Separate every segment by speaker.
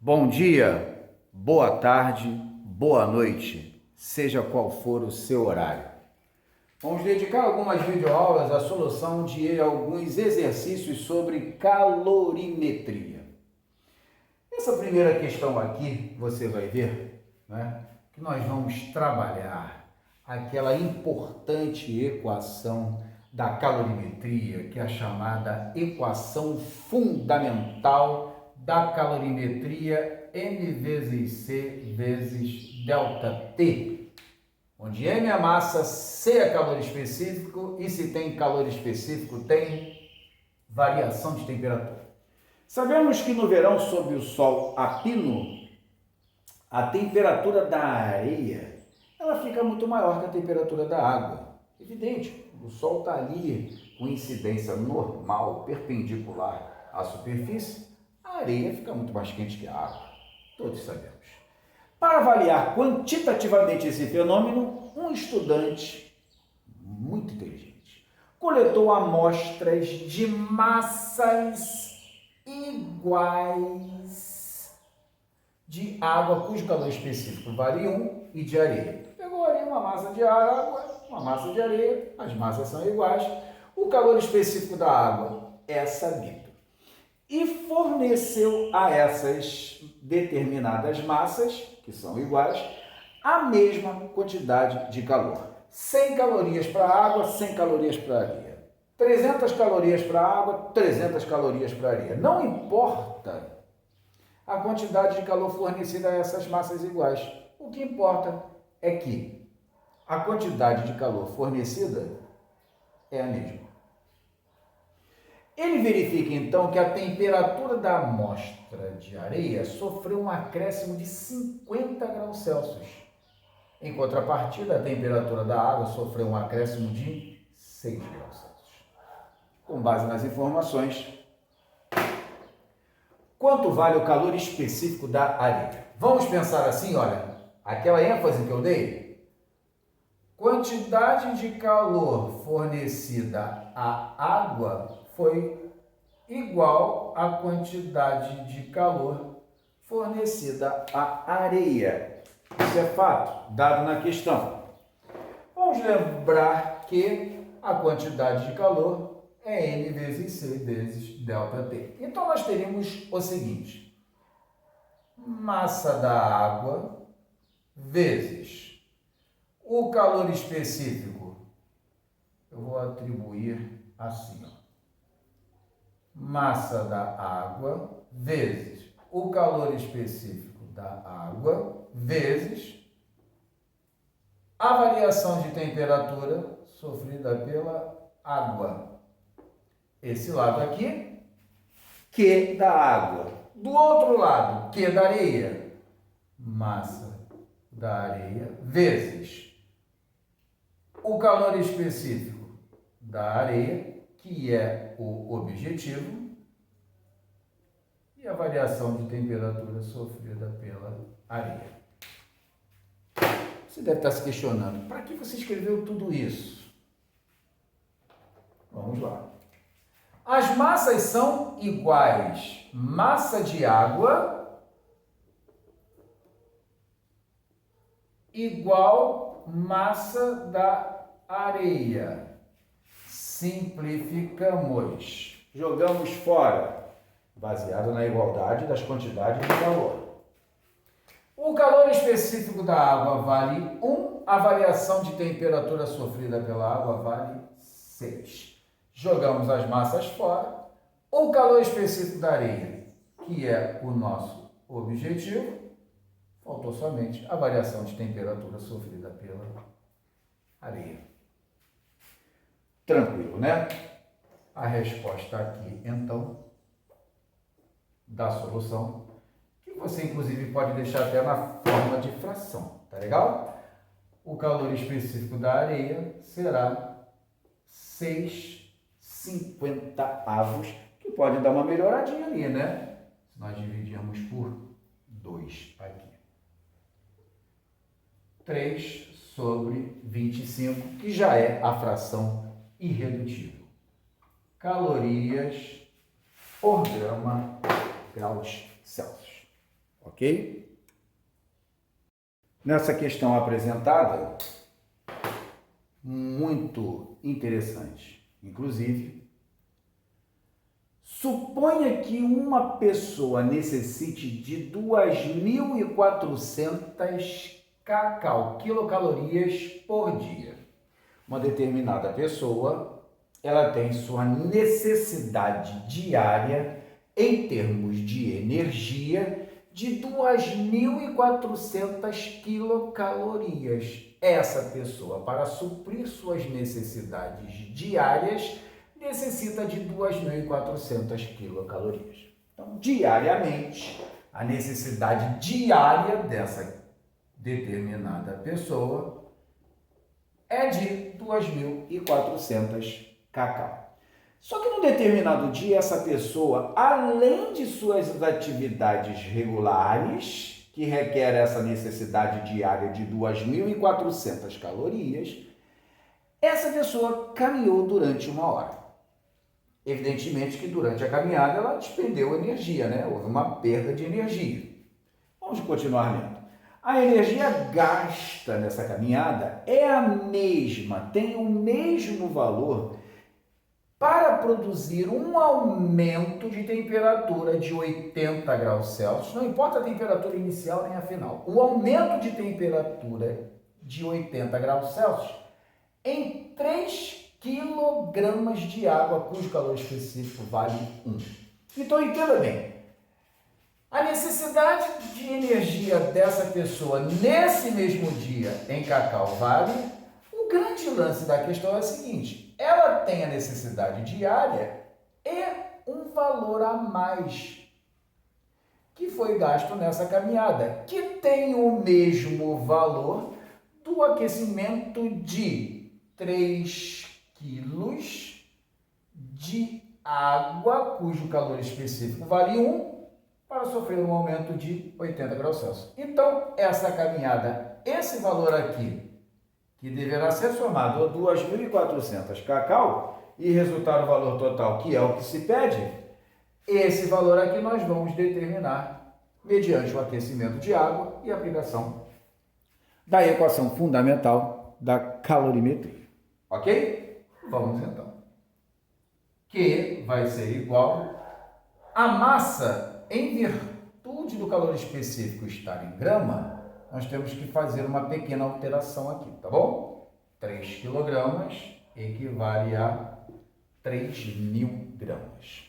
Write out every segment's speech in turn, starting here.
Speaker 1: Bom dia, boa tarde, boa noite, seja qual for o seu horário. Vamos dedicar algumas videoaulas à solução de alguns exercícios sobre calorimetria. Essa primeira questão aqui, você vai ver, né, que nós vamos trabalhar aquela importante equação da calorimetria, que é a chamada equação fundamental da calorimetria M vezes C vezes delta T, onde M é a massa, C é calor específico e se tem calor específico tem variação de temperatura. Sabemos que no verão, sob o sol a pino, a temperatura da areia ela fica muito maior que a temperatura da água. Evidente, o sol está ali com incidência normal, perpendicular à superfície, a areia fica muito mais quente que a água. Todos sabemos. Para avaliar quantitativamente esse fenômeno, um estudante muito inteligente coletou amostras de massas iguais de água, cujo calor específico varia 1, e de areia. Pegou ali uma massa de água, uma massa de areia, as massas são iguais, o calor específico da água é sabido. E forneceu a essas determinadas massas, que são iguais, a mesma quantidade de calor. 100 calorias para a água, 100 calorias para a areia. 300 calorias para a água, 300 calorias para a areia. Não importa a quantidade de calor fornecida a essas massas iguais. O que importa é que a quantidade de calor fornecida é a mesma. Ele verifica então que a temperatura da amostra de areia sofreu um acréscimo de 50 graus Celsius. Em contrapartida, a temperatura da água sofreu um acréscimo de 6 graus Celsius. Com base nas informações, quanto vale o calor específico da areia? Vamos pensar assim, olha, aquela ênfase que eu dei, quantidade de calor fornecida à água foi igual à quantidade de calor fornecida à areia. Isso é fato, dado na questão. Vamos lembrar que a quantidade de calor é M vezes C vezes delta T. Então, nós teríamos o seguinte: massa da água vezes o calor específico. Eu vou atribuir assim, ó. Massa da água vezes o calor específico da água vezes a variação de temperatura sofrida pela água. Esse lado aqui, Q da água. Do outro lado, Q da areia. Massa da areia vezes o calor específico da areia, que é o objetivo, e a variação de temperatura sofrida pela areia. Você deve estar se questionando, para que você escreveu tudo isso? Vamos lá. As massas são iguais. Massa de água igual massa da areia. Simplificamos. Jogamos fora, baseado na igualdade das quantidades de calor. O calor específico da água vale 1, a variação de temperatura sofrida pela água vale 6. Jogamos as massas fora. O calor específico da areia, que é o nosso objetivo, faltou somente a variação de temperatura sofrida pela areia. Tranquilo, né? A resposta aqui, então, da solução, que você inclusive pode deixar até na forma de fração, tá legal? O calor específico da areia será 6/50, que pode dar uma melhoradinha ali, né? Se nós dividirmos por 2 aqui. 3/25, que já é a fração irredutível. Calorias por grama graus Celsius. ok? Nessa questão apresentada, muito interessante, inclusive, suponha que uma pessoa necessite de 2.400 quilocalorias por dia. Uma determinada pessoa, ela tem sua necessidade diária em termos de energia de 2.400 quilocalorias. Essa pessoa, para suprir suas necessidades diárias, necessita de 2.400 quilocalorias. Então, diariamente, a necessidade diária dessa determinada pessoa é de 2.400 cacau. Só que num determinado dia, essa pessoa, além de suas atividades regulares, que requer essa necessidade diária de 2.400 calorias, essa pessoa caminhou durante 1 hora. Evidentemente que durante a caminhada ela despendeu energia, né? Houve uma perda de energia. Vamos continuar lendo. A energia gasta nessa caminhada é a mesma, tem o mesmo valor para produzir um aumento de temperatura de 80 graus Celsius, não importa a temperatura inicial nem a final, o aumento de temperatura de 80 graus Celsius em 3 quilogramas de água, cujo calor específico vale 1. Então, entenda bem, a necessidade de energia dessa pessoa nesse mesmo dia em cacau vale. O grande lance da questão é o seguinte: ela tem a necessidade diária e um valor a mais que foi gasto nessa caminhada, que tem o mesmo valor do aquecimento de 3 quilos de água, cujo calor específico vale 1, para sofrer um aumento de 80 graus Celsius. Então, essa caminhada, esse valor aqui, que deverá ser somado a 2.400 cacau e resultar o valor total, que é o que se pede, esse valor aqui nós vamos determinar mediante o aquecimento de água e a aplicação da equação fundamental da calorimetria. Ok? Vamos então. Q vai ser igual a massa. Em virtude do calor específico estar em grama, nós temos que fazer uma pequena alteração aqui, tá bom? 3 quilogramas equivale a 3.000 gramas.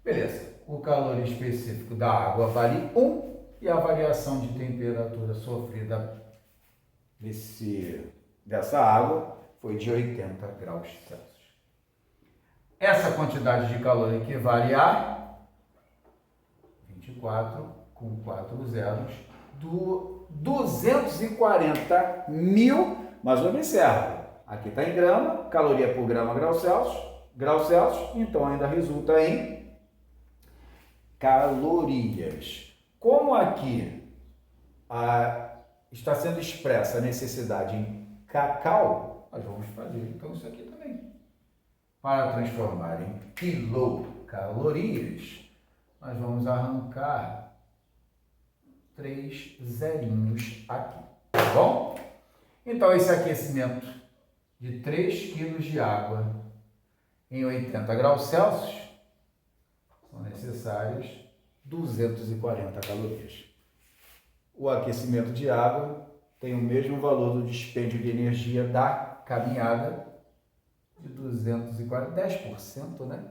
Speaker 1: Beleza. O calor específico da água vale 1 e a variação de temperatura sofrida dessa água foi de 80 graus Celsius. Essa quantidade de calor equivale a 24 com 4 zeros, do 240 mil, mas observa, aqui está em grama, caloria por grama graus Celsius, então ainda resulta em calorias. Como aqui está sendo expressa a necessidade em cacau, nós vamos fazer então isso aqui também. Para transformar em quilocalorias, nós vamos arrancar 3 zerinhos aqui, tá bom? Então, esse aquecimento de 3 kg de água em 80 graus Celsius são necessários 240 calorias. O aquecimento de água tem o mesmo valor do dispêndio de energia da caminhada de 240, 10%, né?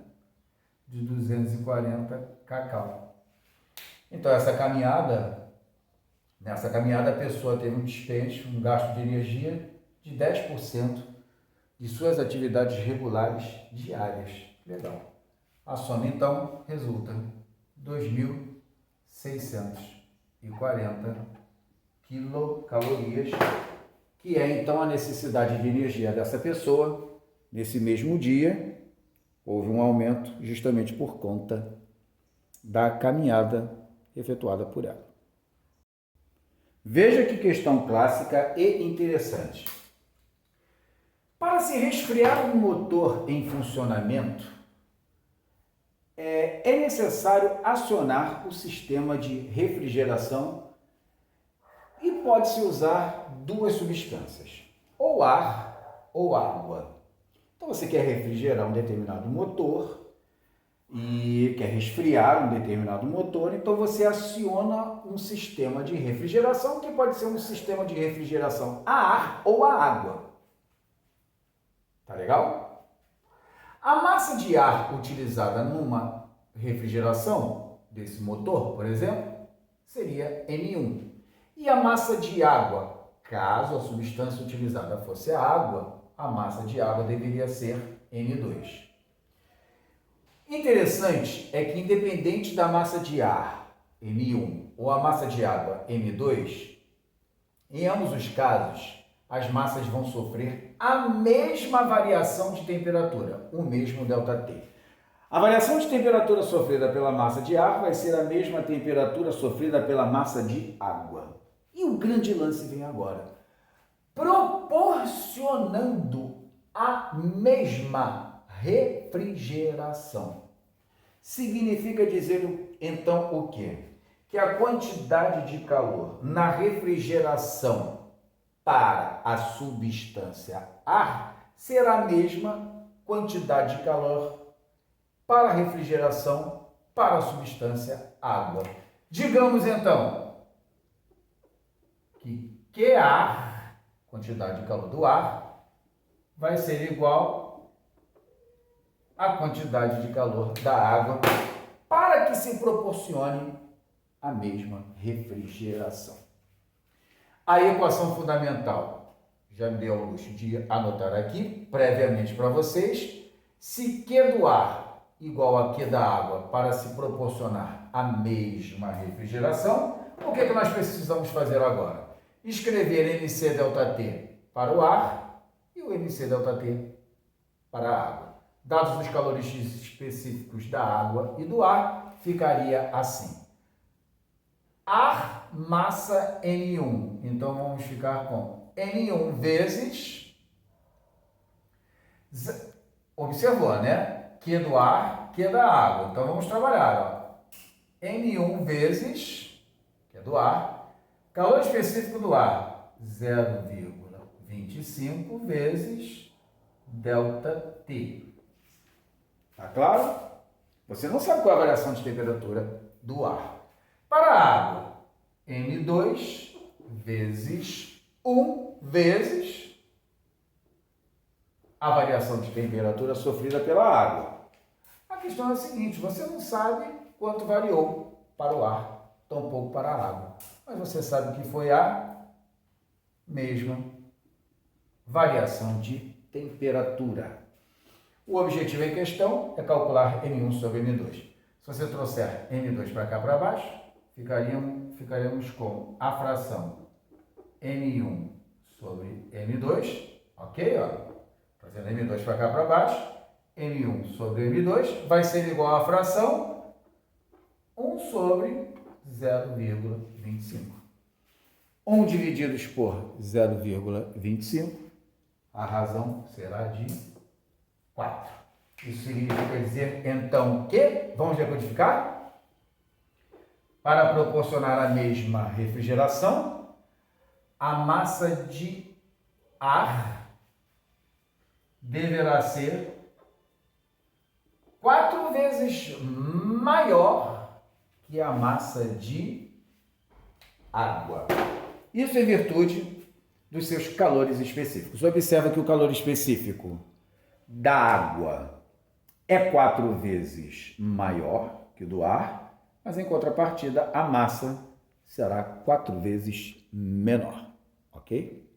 Speaker 1: De 240 cacau. Então, nessa caminhada a pessoa teve um dispêndio, um gasto de energia de 10% de suas atividades regulares diárias. Legal. A soma, então, resulta 2.640 quilocalorias, que é, então, a necessidade de energia dessa pessoa nesse mesmo dia. Houve um aumento justamente por conta da caminhada efetuada por ela. Veja que questão clássica e interessante. Para se resfriar um motor em funcionamento, é necessário acionar o sistema de refrigeração e pode-se usar duas substâncias, ou ar ou água. Então você quer refrigerar um determinado motor e quer resfriar um determinado motor, então você aciona um sistema de refrigeração, que pode ser um sistema de refrigeração a ar ou a água. Tá legal? A massa de ar utilizada numa refrigeração desse motor, por exemplo, seria N1. E a massa de água, caso a substância utilizada fosse a água, a massa de água deveria ser N2. Interessante é que, independente da massa de ar, N1, ou a massa de água, N2, em ambos os casos, as massas vão sofrer a mesma variação de temperatura, o mesmo ΔT. A variação de temperatura sofrida pela massa de ar vai ser a mesma temperatura sofrida pela massa de água. E o grande lance vem agora. Proporcionando a mesma refrigeração. Significa dizer, então, o quê? Que a quantidade de calor na refrigeração para a substância ar será a mesma quantidade de calor para a refrigeração para a substância água. Digamos, então, que QA, quantidade de calor do ar, vai ser igual à quantidade de calor da água para que se proporcione a mesma refrigeração. A equação fundamental, já me deu o luxo de anotar aqui previamente para vocês, se Q do ar igual a Q da água para se proporcionar a mesma refrigeração, o que nós precisamos fazer agora? Escrever NC∆T para o ar e o NC∆T para a água. Dados os calores específicos da água e do ar, ficaria assim. Ar, massa N1. Então, vamos ficar com N1 vezes... Observou, né? Q do ar, Q da água. Então, vamos trabalhar. Ó. N1 vezes Q do ar. Calor específico do ar, 0,25 vezes ΔT. Tá claro? Você não sabe qual é a variação de temperatura do ar. Para a água, N2 vezes 1 vezes a variação de temperatura sofrida pela água. A questão é a seguinte, você não sabe quanto variou para o ar, tampouco para a água. Mas você sabe que foi a mesma variação de temperatura. O objetivo em questão é calcular N1 sobre N2. Se você trouxer N2 para cá para baixo, ficaríamos com a fração N1 sobre N2, ok? Ó, trazendo N2 para cá para baixo, N1 sobre N2 vai ser igual à fração 1 sobre 0,25. 1 divididos por 0,25, a razão será de 4. Isso significa dizer, então, que, vamos decodificar? Para proporcionar a mesma refrigeração, a massa de ar deverá ser 4 vezes maior que a massa de água. Isso em virtude dos seus calores específicos. Observa que o calor específico da água é 4 vezes maior que o do ar, mas em contrapartida a massa será 4 vezes menor, ok?